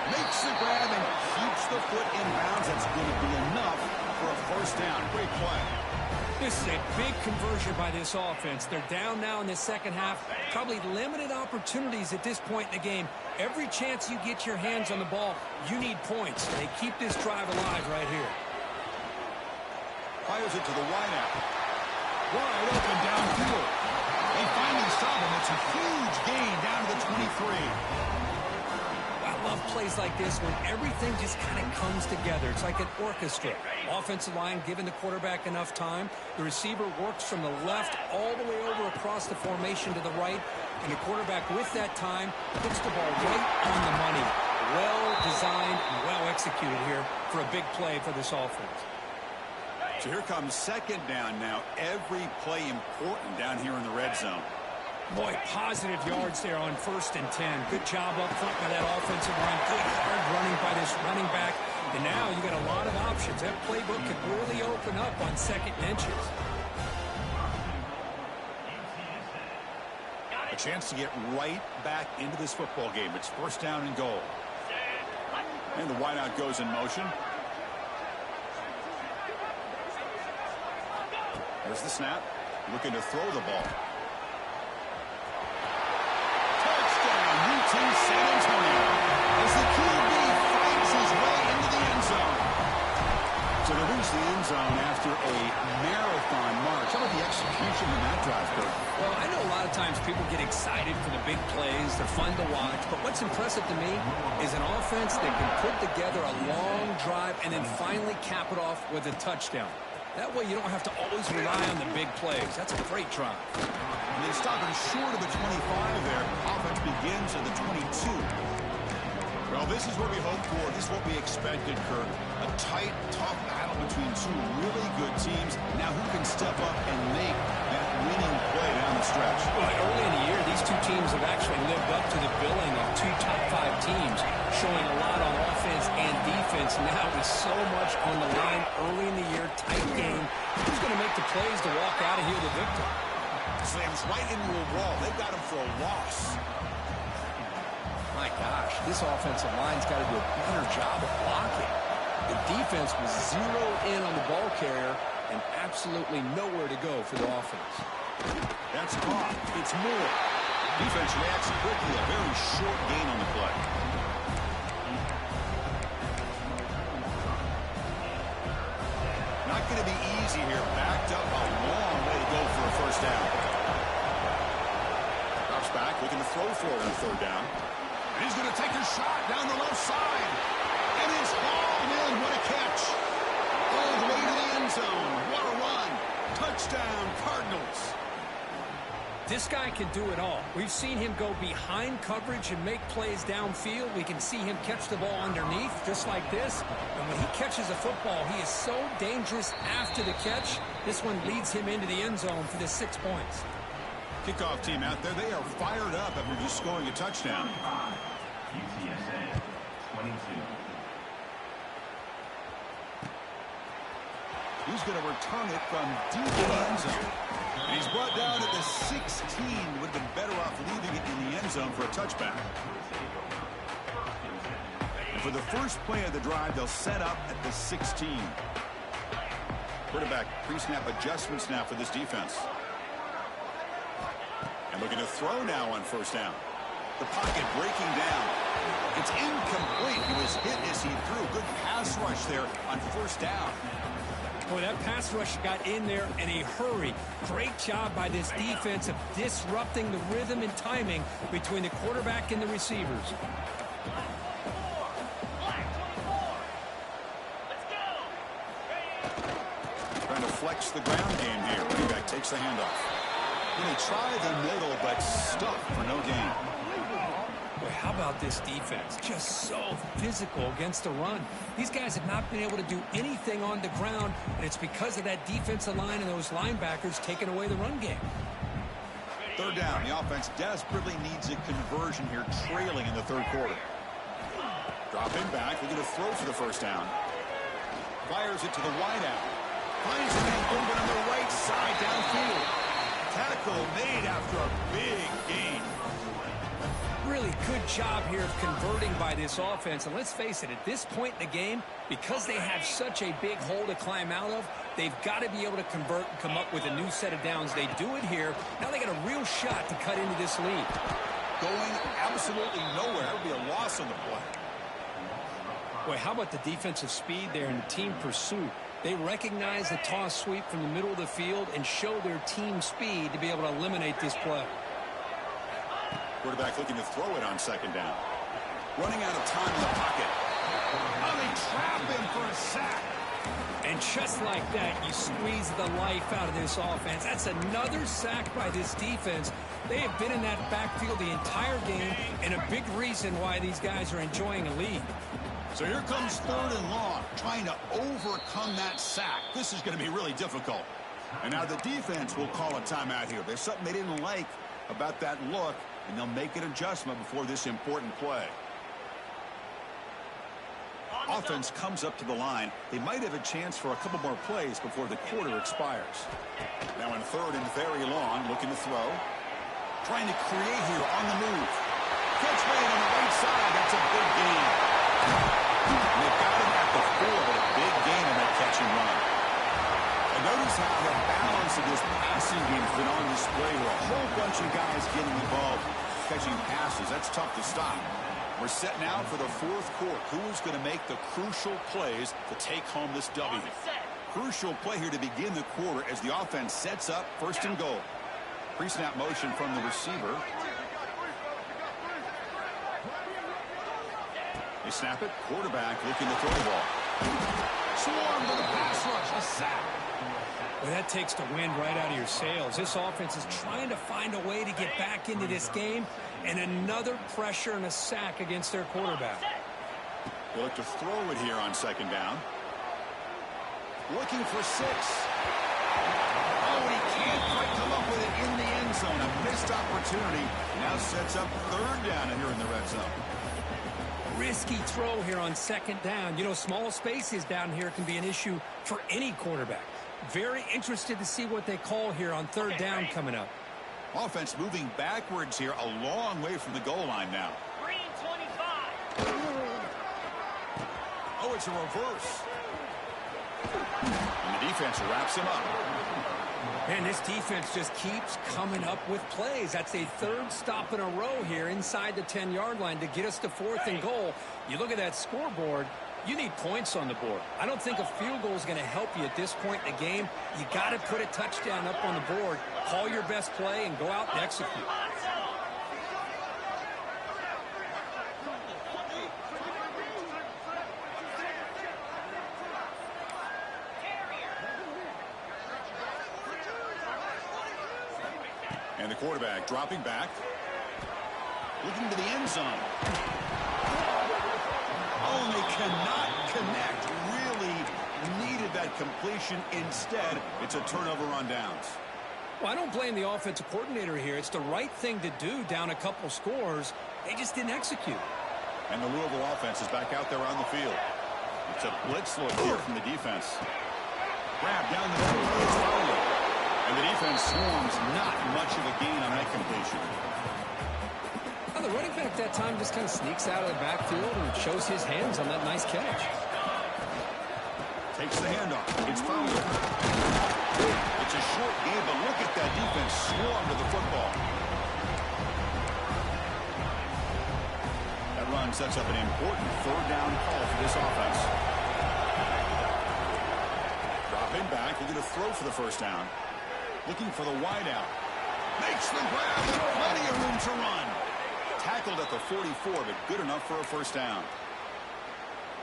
Makes the grab and keeps the foot in bounds. That's going to be enough for a first down. Great play. This is a big conversion by this offense. They're down now in the second half. Probably limited opportunities at this point in the game. Every chance you get your hands on the ball, you need points. They keep this drive alive right here. Fires it to the wideout. Wide open downfield. They finally stop him. It's a huge gain down to the 23. I love plays like this when everything just kind of comes together. It's like an orchestra. Offensive line giving the quarterback enough time. The receiver works from the left all the way over across the formation to the right. And the quarterback with that time puts the ball right on the money. Well designed and well executed here for a big play for this offense. So here comes second down now. Every play important down here in the red zone. Boy, positive yards there on 1st and 10. Good job up front by that offensive line. Good hard running by this running back. And now you got a lot of options. That playbook could really open up on second and inches. A chance to get right back into this football game. It's first down and goal. And the wideout goes in motion. There's the snap. Looking to throw the ball. Touchdown, UT San Antonio. As the QB fights his way into the end zone. So they reach the end zone after a marathon march. How about the execution in that drive, Kurt? Well, I know a lot of times people get excited for the big plays. They're fun to watch. But what's impressive to me is an offense that can put together a long drive and then finally cap it off with a touchdown. That way you don't have to always rely on the big plays. That's a great drive. And they stop him short of the 25 there. Offense begins at the 22. Well, this is what we hoped for. This is what we expected, Kurt. A tight, tough battle between two really good teams. Now who can step up and make that winning play down the stretch? Well, early in the year, these two teams have actually lived up to the billing of two top-5 teams, showing a lot on offense and defense. Now with so much on the line early in the year, tight game. Who's going to make the plays to walk out of here the victor? Slams right into a wall. They've got him for a loss. My gosh, this offensive line's got to do a better job of blocking. The defense was zeroed in on the ball carrier and absolutely nowhere to go for the offense. That's caught. It's more. Defense reacts quickly. A very short gain on the play. Not going to be easy here. Backed up a long way to go for a first down. Drops back, looking to throw for it on third down. And he's going to take a shot down the left side. And it's hauled in. What a catch. All the way to the end zone. What a run. Touchdown, Cardinals. This guy can do it all. We've seen him go behind coverage and make plays downfield. We can see him catch the ball underneath, just like this. And when he catches a football, he is so dangerous after the catch. This one leads him into the end zone for the 6 points. Kickoff team out there, they are fired up after just scoring a touchdown. UTSA 22. He's going to return it from deep in the end zone. And he's brought down at the 16. Would have been better off leaving it in the end zone for a touchback. And for the first play of the drive, they'll set up at the 16. Quarterback pre-snap adjustments now for this defense. And looking to throw now on first down. The pocket breaking down. It's incomplete. He was hit as he threw. Good pass rush there on first down. Boy, that pass rush got in there in a hurry. Great job by this defense of disrupting the rhythm and timing between the quarterback and the receivers. Trying to flex the ground game here. Running back takes the handoff. Going to try the middle, but stuffed for no gain. Boy, how about this defense? Just so physical against the run. These guys have not been able to do anything on the ground, and it's because of that defensive line and those linebackers taking away the run game. Third down. The offense desperately needs a conversion here, trailing in the third quarter. Dropping back. We're going to throw for the first down. Fires it to the wideout. Finds a man open on the right side downfield. Tackle made after a big gain. Really good job here of converting by this offense. And let's face it, at this point in the game, because they have such a big hole to climb out of, they've got to be able to convert and come up with a new set of downs. They do it here. Now they got a real shot to cut into this lead. Going absolutely nowhere. It'll be a loss on the play. Boy, how about the defensive speed there and the team pursuit? They recognize the toss sweep from the middle of the field and show their team speed to be able to eliminate this play. Quarterback looking to throw it on second down. Running out of time in the pocket. Oh, they trap him for a sack. And just like that, you squeeze the life out of this offense. That's another sack by this defense. They have been in that backfield the entire game, and a big reason why these guys are enjoying a lead. So here comes third and long, trying to overcome that sack. This is going to be really difficult. And now the defense will call a timeout here. There's something they didn't like about that look, and they'll make an adjustment before this important play. Offense comes up to the line. They might have a chance for a couple more plays before the quarter expires. Now in third and very long, looking to throw. Trying to create here on the move. Catch made on the right side. That's a big gain. And they've got him at the 4, but a big gain on that catch and run. And notice how the balance of this passing game has been on display with a whole bunch of guys getting involved catching passes. That's tough to stop. We're set now for the fourth quarter. Who's going to make the crucial plays to take home this W? Crucial play here to begin the quarter as the offense sets up first and goal. Pre-snap motion from the receiver. They snap it. Quarterback looking to throw the ball. Swarm to the pass rush. A sack. Well, that takes the wind right out of your sails. This offense is trying to find a way to get back into this game, and another pressure and a sack against their quarterback. They look to throw it here on second down. Looking for 6. Oh, and he can't quite come up with it in the end zone. A missed opportunity. Now sets up third down here in the red zone. Risky throw here on second down. You know, small spaces down here can be an issue for any quarterback. Very interested to see what they call here on third down coming up. Offense moving backwards here a long way from the goal line now. it's a reverse. And the defense wraps him up. Man, this defense just keeps coming up with plays. That's a third stop in a row here inside the 10-yard line to get us to 4th and goal. You look at that scoreboard, you need points on the board. I don't think a field goal is going to help you at this point in the game. You got to put a touchdown up on the board, call your best play, and go out and execute. And the quarterback dropping back. Looking to the end zone. Oh, and they cannot connect. Really needed that completion. Instead, it's a turnover on downs. Well, I don't blame the offensive coordinator here. It's the right thing to do down a couple scores. They just didn't execute. And the Louisville offense is back out there on the field. It's a blitz look here from the defense. Grab down the middle. It's fouled. And the defense swarms. Not much of a gain on that completion. Well, the running back that time just kind of sneaks out of the backfield and shows his hands on that nice catch. Takes the handoff. It's fouled. It's a short game, but look at that defense swarm to the football. That run sets up an important third down call for this offense. Dropping back, looking to throw for the first down. Looking for the wideout. Makes the grab. Plenty of room to run. Tackled at the 44, but good enough for a first down.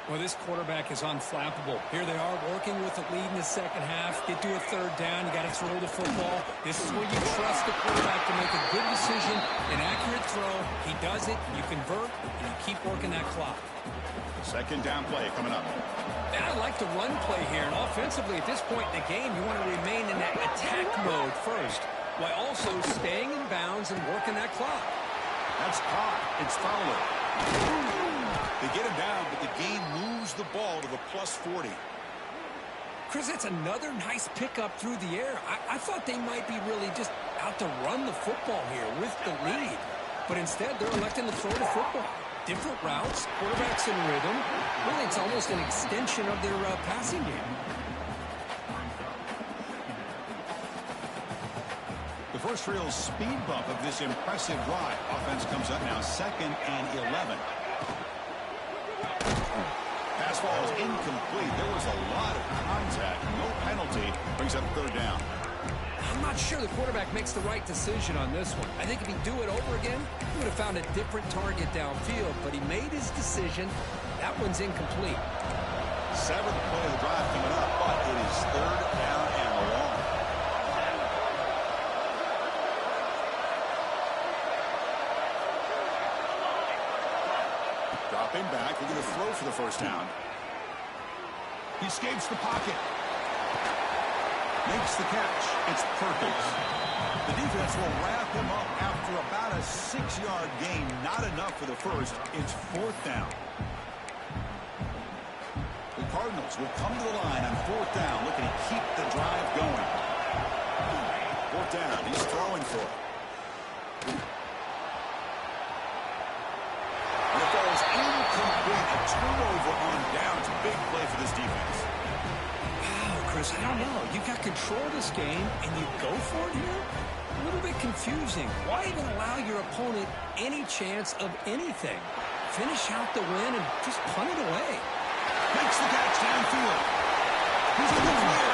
Well, this quarterback is unflappable. Here they are working with the lead in the second half. Get to a third down. You got to throw the football. This is where you trust the quarterback to make a good decision, an accurate throw. He does it. You convert, and you keep working that clock. Second down play coming up. And I like the run play here. And offensively, at this point in the game, you want to remain in that attack mode first, while also staying in bounds and working that clock. That's caught. It's Fowler. They get him down, but the game moves the ball to the plus 40. Chris, that's another nice pickup through the air. I thought they might be really just out to run the football here with the lead. But instead, they're electing to throw the football. Different routes, quarterbacks in rhythm. Really, it's almost an extension of their passing game. The first real speed bump of this impressive drive. Offense comes up now 2nd and 11. Pass ball is incomplete. There was a lot of contact. No penalty. Brings up third down. I'm not sure the quarterback makes the right decision on this one. I think if he'd do it over again, he would have found a different target downfield. But he made his decision. That one's incomplete. 7th play of the drive coming up, but it is third down and long. Dropping back, looking to throw for the first down. He escapes the pocket. Makes the catch. It's perfect. The defense will wrap him up after about a 6-yard gain. Not enough for the first. It's 4th down. The Cardinals will come to the line on 4th down, looking to keep the drive going. 4th down. He's throwing for it. And the ball is incomplete. A turnover on downs. Big play for this defense. Chris, I don't know. You got control of this game, and you go for it here? A little bit confusing. Why even allow your opponent any chance of anything? Finish out the win and just punt it away. Makes the catch downfield. He's in the clear.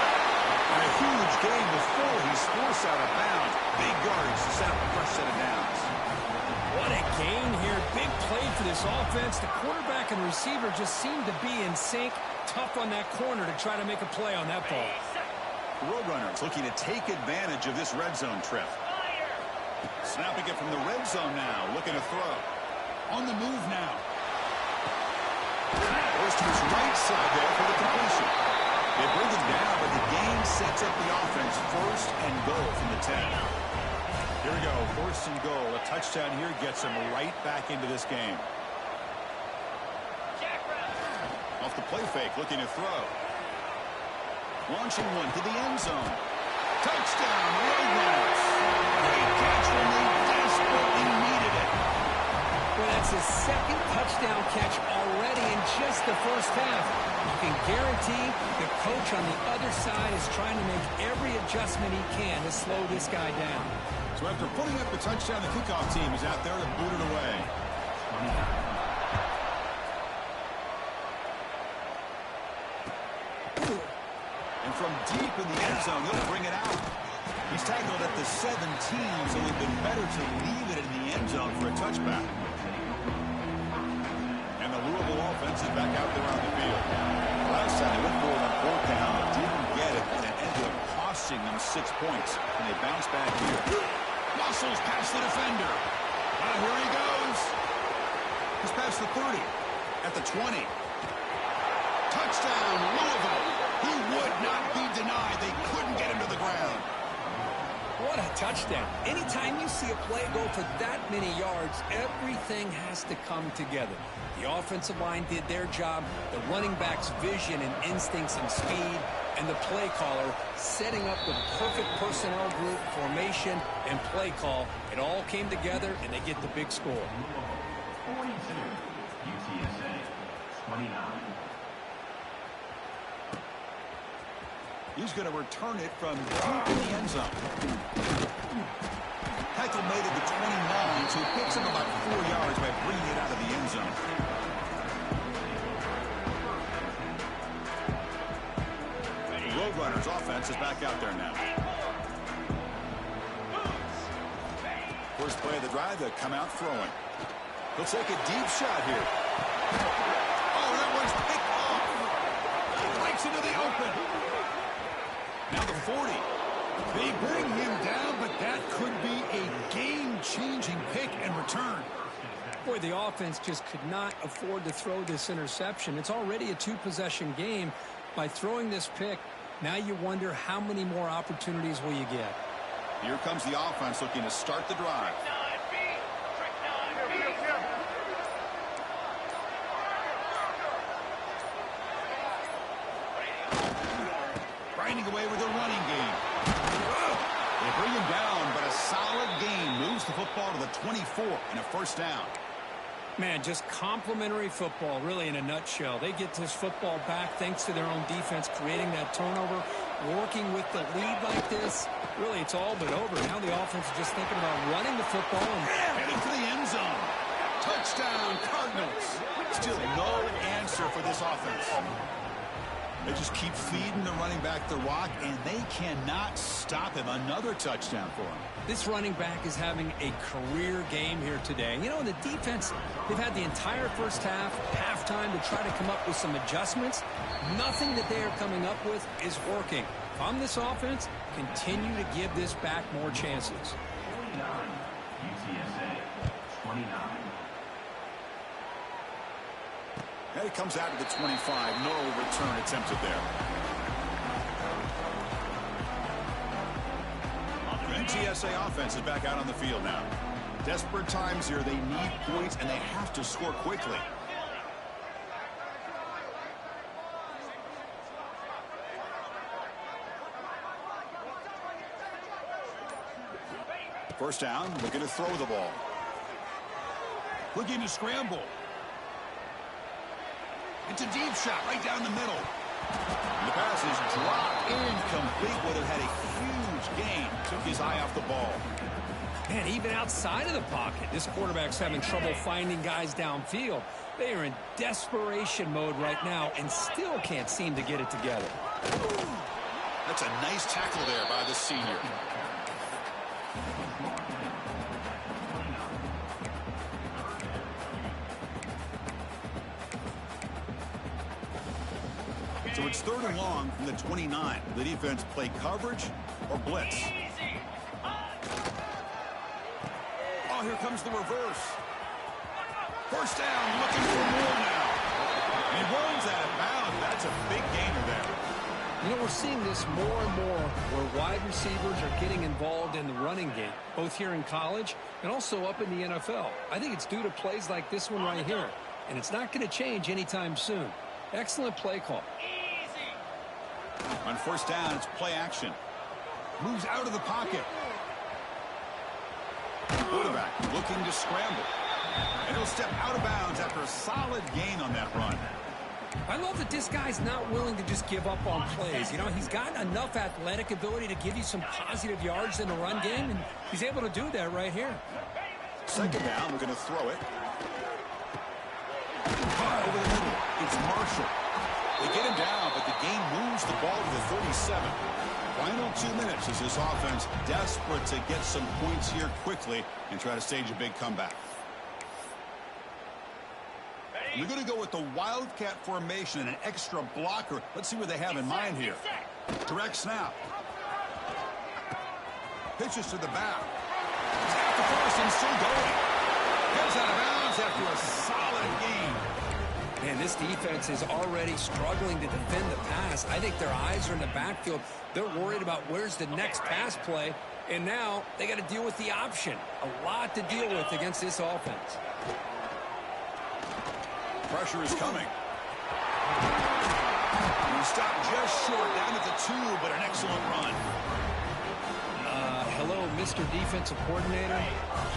And a huge gain before he's forced out of bounds. Big yardage to set up the first set of downs. What a gain here. Big play for this offense. The quarterback and receiver just seem to be in sync. Tough on that corner to try to make a play on that ball. Roadrunners looking to take advantage of this red zone trip. Snapping it from the red zone now. Looking to throw. On the move now. Goes to his right side there for the completion. They bring him down, but the gain sets up the offense. 1st and goal from the 10. Here we go. 1st and goal. A touchdown here gets him right back into this game. Off the play fake, looking to throw. Launching one to the end zone. Touchdown, Roadrunners. Great catch when they desperately needed it. Well, that's his 2nd touchdown catch already in just the first half. You can guarantee the coach on the other side is trying to make every adjustment he can to slow this guy down. So after putting up the touchdown, the kickoff team is out there to boot it away. And from deep in the end zone, he'll bring it out. He's tackled at the 17, so it would have been better to leave it in the end zone for a touchback. And the Louisville offense is back out there on the field. Last time they went for it on fourth down, but didn't get it, and it ended up costing them 6 points. And they bounce back here. Muscles past the defender. Here he goes. He's past the 30, at the 20. Touchdown, Louisville. He would not be denied. They couldn't get him to the ground. What a touchdown. Anytime you see a play go for that many yards, everything has to come together. The offensive line did their job, the running back's vision and instincts and speed, and the play caller setting up the perfect personnel group, formation, and play call. It all came together, and they get the big score. 42, UTSA, 29. He's going to return it from deep in the end zone. Heichel made it to 29, so he picks him about 4 yards by bringing it out of the end zone. The Roadrunners offense is back out there now. First play of the drive, they come out throwing. He'll take a deep shot here. Oh, that one's picked off. He breaks into the open. Now the 40. They bring him down, but that could be a game-changing pick and return. Boy, the offense just could not afford to throw this interception. It's already a two-possession game. By throwing this pick, now you wonder how many more opportunities will you get. Here comes the offense looking to start the drive. Grinding away with a running game. They bring him down, but a solid gain moves the football to the 24 and a first down. Man, just complimentary football, really, in a nutshell. They get this football back thanks to their own defense, creating that turnover, working with the lead like this. Really, it's all but over. Now the offense is just thinking about running the football and heading for the end zone. Touchdown, Cardinals. Still no answer for this offense. They just keep feeding the running back the rock, and they cannot stop him. Another touchdown for him. This running back is having a career game here today. You know, the defense, they've had the entire first half, halftime, to try to come up with some adjustments. Nothing that they are coming up with is working. If I'm this offense, continue to give this back more chances. 49, UTSA, 29. And it comes out to the 25. No return attempted there. The UTSA offense is back out on the field now. Desperate times here. They need points, and they have to score quickly. First down, looking to throw the ball. Looking to scramble. It's a deep shot right down the middle. The pass is dropped incomplete. Would have had a huge gain. Took his eye off the ball. Man, even outside of the pocket, this quarterback's having trouble finding guys downfield. They are in desperation mode right now and still can't seem to get it together. That's a nice tackle there by the senior. So it's 3rd and long from the 29. The defense play coverage or blitz. Oh, here comes the reverse. First down, looking for more now. He runs out of bounds. That's a big gainer there. You know, we're seeing this more and more where wide receivers are getting involved in the running game, both here in college and also up in the NFL. I think it's due to plays like this one right here, and it's not going to change anytime soon. Excellent play call. On first down, it's play action. Moves out of the pocket. Quarterback looking to scramble. And he'll step out of bounds after a solid gain on that run. I love that this guy's not willing to just give up on plays. You know, he's got enough athletic ability to give you some positive yards in the run game, and he's able to do that right here. Second down, we're going to throw it. Over the middle, it's Marshall. They get him down, but the gain moves the ball to the 37. Final 2 minutes as this offense desperate to get some points here quickly and try to stage a big comeback. We're going to go with the Wildcat formation and an extra blocker. Let's see what they have in mind here. Direct snap. Pitches to the back. Tap the first and still going. Goes out of bounds after a solid game. Man, this defense is already struggling to defend the pass. I think their eyes are in the backfield. They're worried about where's the next pass play, and now they got to deal with the option. A lot to deal with against this offense. Pressure is coming. He stopped just short, down at the 2, but an excellent run. Hello, Mr. Defensive Coordinator.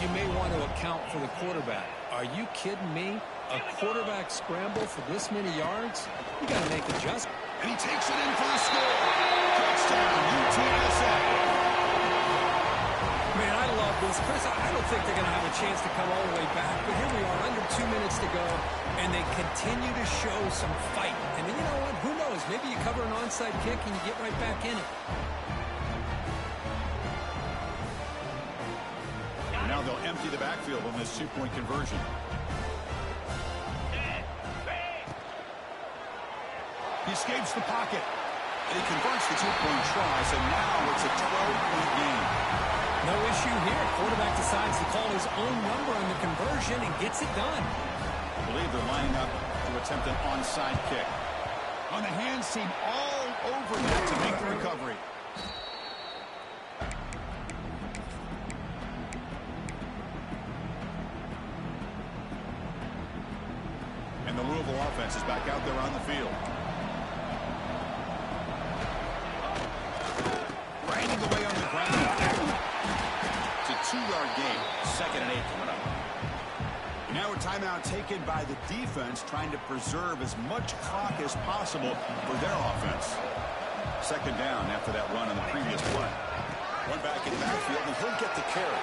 You may want to account for the quarterback. Are you kidding me? A quarterback scramble for this many yards? You got to make adjustments. And he takes it in for the score. Touchdown, UTSA. Man, I love this. Chris, I don't think they're going to have a chance to come all the way back, but here we are, under 2 minutes to go, and they continue to show some fight. And then, you know what? Who knows? Maybe you cover an onside kick and you get right back in it. Now they'll empty the backfield on this 2-point conversion. He escapes the pocket. And he converts the 2-point try, so now it's a 12-point game. No issue here. Quarterback decides to call his own number on the conversion and gets it done. I believe they're lining up to attempt an onside kick. On the hands team all over that to make the recovery. And the Louisville offense is back out there on the field. Grinding away on the ground. It's a 2-yard gain. 2nd and 8 coming up. Now a timeout taken by the defense, trying to preserve as much clock as possible for their offense. 2nd down after that run on the previous play. One back in the backfield, and he'll get the carry.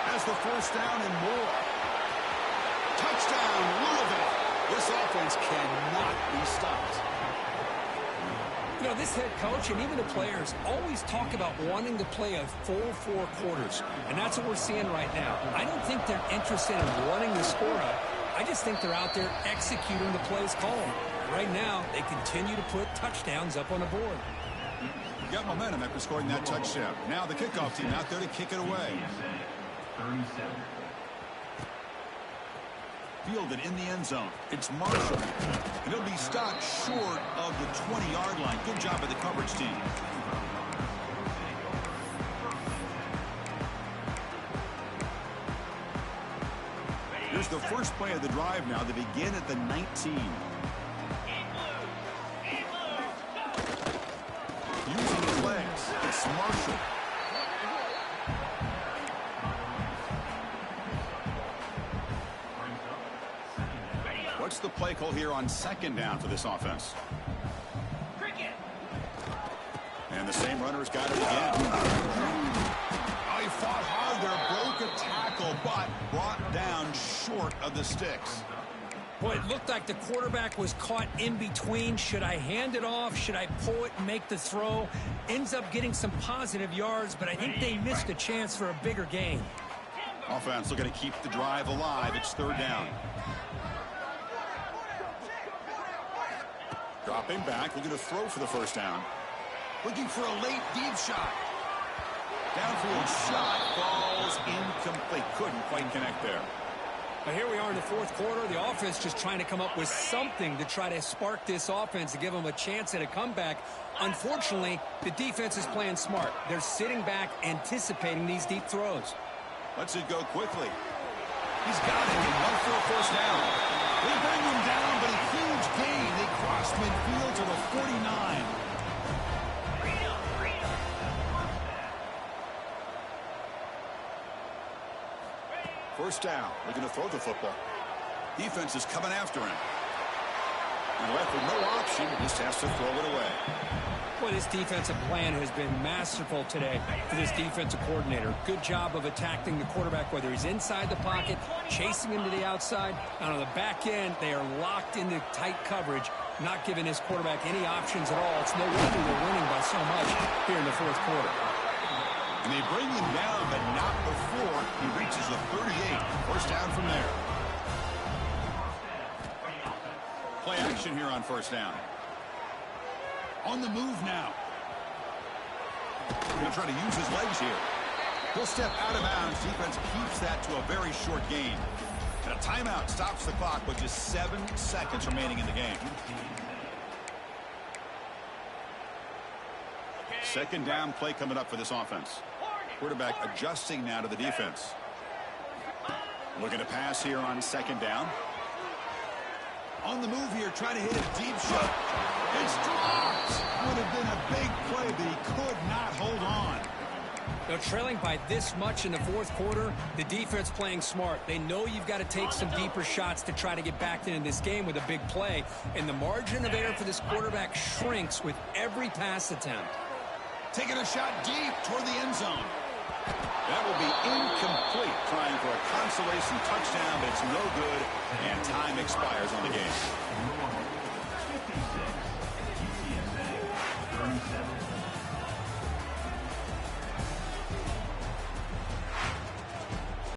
Has the 1st down and more. Touchdown, Louisville. This offense cannot be stopped. You know, this head coach and even the players always talk about wanting to play a full 4 quarters, and that's what we're seeing right now. I don't think they're interested in running the score up. I just think they're out there executing the plays called. Right now, they continue to put touchdowns up on the board. Got momentum after scoring that touchdown. Now the kickoff team out there to kick it away. 37. Fielded in the end zone. It's Marshall. And he'll be stopped short of the 20-yard line. Good job by the coverage team. Here's the first play of the drive now. They begin at the 19. Using his legs. It's Marshall. What's the play call here on 2nd down for this offense? And the same runner's got it again. Oh, he fought hard there, broke a tackle, but brought down short of the sticks. Boy, it looked like the quarterback was caught in between. Should I hand it off? Should I pull it and make the throw? Ends up getting some positive yards, but I think they missed a chance for a bigger gain. Offense looking to keep the drive alive. It's 3rd down. Dropping back, looking to throw for the 1st down. Looking for a late deep shot. Downfield shot falls incomplete. Couldn't quite connect there. But here we are in the 4th quarter. The offense just trying to come up with something to try to spark this offense to give them a chance at a comeback. Unfortunately, the defense is playing smart. They're sitting back, anticipating these deep throws. Lets it go quickly. He's got it. And one for a 1st down. They bring him down, but a huge gain. They cross midfield to the 49. First down. Looking to throw the football. Defense is coming after him. And left with no option. Just has to throw it away. Well, this defensive plan has been masterful today for this defensive coordinator. Good job of attacking the quarterback, whether he's inside the pocket, chasing him to the outside. And on the back end, they are locked into tight coverage, not giving his quarterback any options at all. It's no wonder they're winning by so much here in the fourth quarter. And they bring him down, but not before he reaches the 38. First down from there. Play action here on first down. On the move now. He'll try to use his legs here. He'll step out of bounds. Defense keeps that to a very short gain. And a timeout stops the clock with just 7 seconds remaining in the game. Second down play coming up for this offense. Quarterback adjusting now to the defense. Looking to pass here on second down. On the move here, trying to hit a deep shot. It's dropped. Would have been a big play, but he could not hold on. They're trailing by this much in the fourth quarter. The defense playing smart. They know you've got to take some deeper shots to try to get back into this game with a big play. And the margin of error for this quarterback shrinks with every pass attempt. Taking a shot deep toward the end zone. That will be incomplete, trying for a consolation touchdown, but it's no good, and time expires on the game.